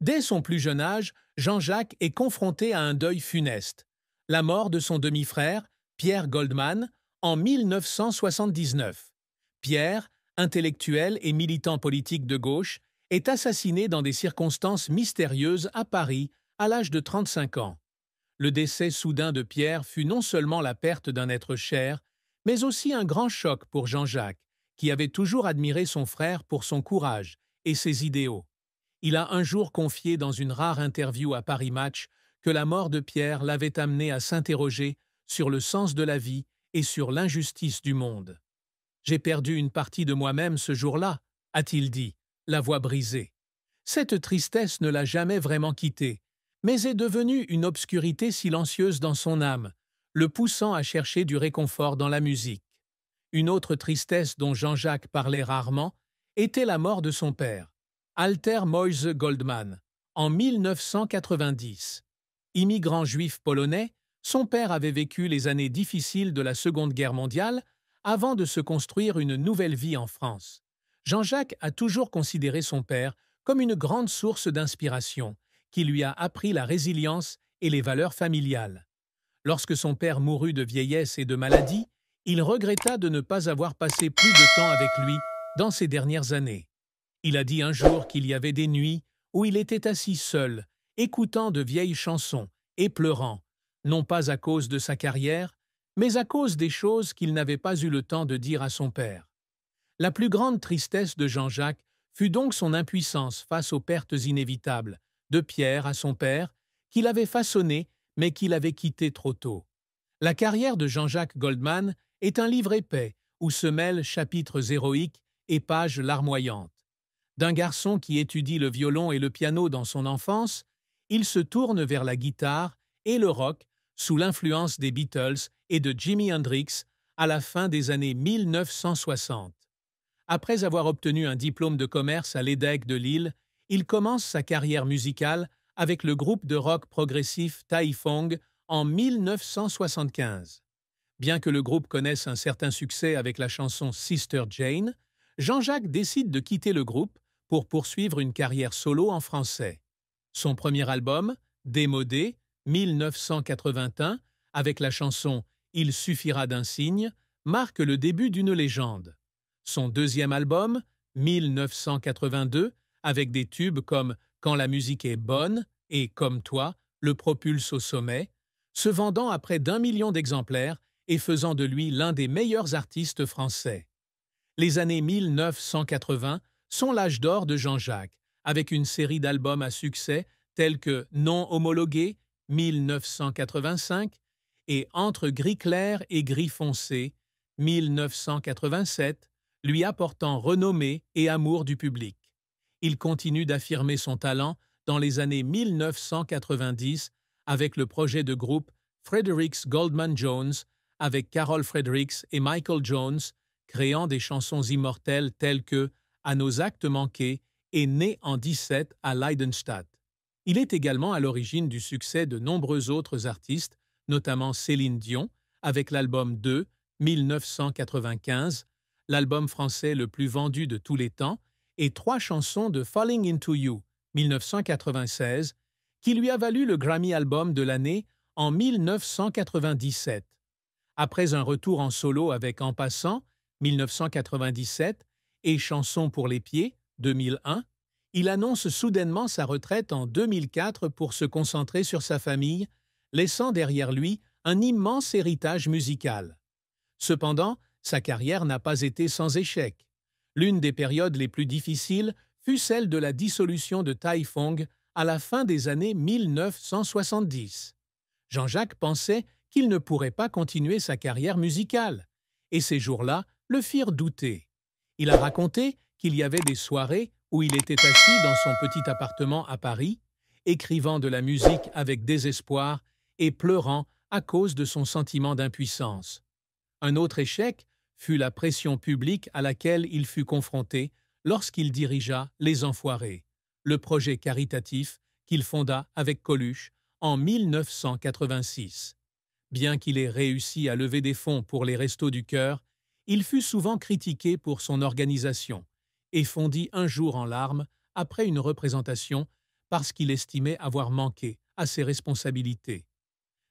Dès son plus jeune âge, Jean-Jacques est confronté à un deuil funeste, la mort de son demi-frère, Pierre Goldman, en 1979. Pierre, intellectuel et militant politique de gauche, est assassiné dans des circonstances mystérieuses à Paris à l'âge de 35 ans. Le décès soudain de Pierre fut non seulement la perte d'un être cher, mais aussi un grand choc pour Jean-Jacques, qui avait toujours admiré son frère pour son courage et ses idéaux. Il a un jour confié dans une rare interview à Paris Match que la mort de Pierre l'avait amené à s'interroger sur le sens de la vie et sur l'injustice du monde. J'ai perdu une partie de moi-même ce jour-là, a-t-il dit, la voix brisée. Cette tristesse ne l'a jamais vraiment quitté, mais est devenue une obscurité silencieuse dans son âme, le poussant à chercher du réconfort dans la musique. Une autre tristesse dont Jean-Jacques parlait rarement était la mort de son père, Alter Moise Goldman, en 1990. Immigrant juif polonais, son père avait vécu les années difficiles de la Seconde Guerre mondiale avant de se construire une nouvelle vie en France. Jean-Jacques a toujours considéré son père comme une grande source d'inspiration, qui lui a appris la résilience et les valeurs familiales. Lorsque son père mourut de vieillesse et de maladie, il regretta de ne pas avoir passé plus de temps avec lui dans ces dernières années. Il a dit un jour qu'il y avait des nuits où il était assis seul, écoutant de vieilles chansons et pleurant, non pas à cause de sa carrière, mais à cause des choses qu'il n'avait pas eu le temps de dire à son père. La plus grande tristesse de Jean-Jacques fut donc son impuissance face aux pertes inévitables, de Pierre à son père, qu'il avait façonné mais qu'il avait quitté trop tôt. La carrière de Jean-Jacques Goldman est un livre épais où se mêlent chapitres héroïques et pages larmoyantes. D'un garçon qui étudie le violon et le piano dans son enfance, il se tourne vers la guitare et le rock sous l'influence des Beatles et de Jimi Hendrix à la fin des années 1960. Après avoir obtenu un diplôme de commerce à l'EDEC de Lille, il commence sa carrière musicale avec le groupe de rock progressif Taifong en 1975. Bien que le groupe connaisse un certain succès avec la chanson Sister Jane, Jean-Jacques décide de quitter le groupe pour poursuivre une carrière solo en français. Son premier album, Démodé, 1981, avec la chanson Il suffira d'un signe, marque le début d'une légende. Son deuxième album, 1982, avec des tubes comme Quand la musique est bonne et Comme toi, le propulse au sommet, se vendant à près d'1 million d'exemplaires et faisant de lui l'un des meilleurs artistes français. Les années 1980 sont l'âge d'or de Jean-Jacques, avec une série d'albums à succès tels que Non homologué, 1985, et Entre gris clair et gris foncé, 1987, lui apportant renommée et amour du public. Il continue d'affirmer son talent dans les années 1990 avec le projet de groupe Fredericks Goldman Jones avec Carol Fredericks et Michael Jones, créant des chansons immortelles telles que À nos actes manqués et Né en 17 à Leidenstadt. Il est également à l'origine du succès de nombreux autres artistes, notamment Céline Dion, avec l'album 2, 1995, l'album français le plus vendu de tous les temps, et 3 chansons de Falling Into You, 1996, qui lui a valu le Grammy Album de l'année en 1997. Après un retour en solo avec En passant, 1997, et Chansons pour les pieds, 2001, il annonce soudainement sa retraite en 2004 pour se concentrer sur sa famille, laissant derrière lui un immense héritage musical. Cependant, sa carrière n'a pas été sans échec. L'une des périodes les plus difficiles fut celle de la dissolution de Taifong à la fin des années 1970. Jean-Jacques pensait qu'il ne pourrait pas continuer sa carrière musicale, et ces jours-là le firent douter. Il a raconté qu'il y avait des soirées où il était assis dans son petit appartement à Paris, écrivant de la musique avec désespoir et pleurant à cause de son sentiment d'impuissance. Un autre échec fut la pression publique à laquelle il fut confronté lorsqu'il dirigea Les Enfoirés, le projet caritatif qu'il fonda avec Coluche en 1986. Bien qu'il ait réussi à lever des fonds pour les Restos du Cœur, il fut souvent critiqué pour son organisation et fondit un jour en larmes après une représentation parce qu'il estimait avoir manqué à ses responsabilités.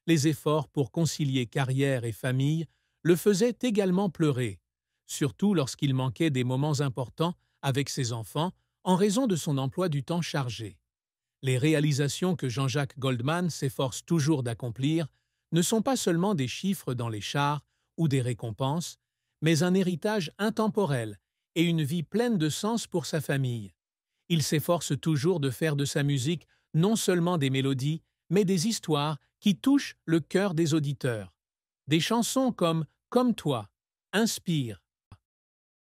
Les efforts pour concilier carrière et famille le faisaient également pleurer, surtout lorsqu'il manquait des moments importants avec ses enfants en raison de son emploi du temps chargé. Les réalisations que Jean-Jacques Goldman s'efforce toujours d'accomplir ne sont pas seulement des chiffres dans les charts ou des récompenses, mais un héritage intemporel et une vie pleine de sens pour sa famille. Il s'efforce toujours de faire de sa musique non seulement des mélodies, mais des histoires qui touchent le cœur des auditeurs. Des chansons comme Comme toi, Inspire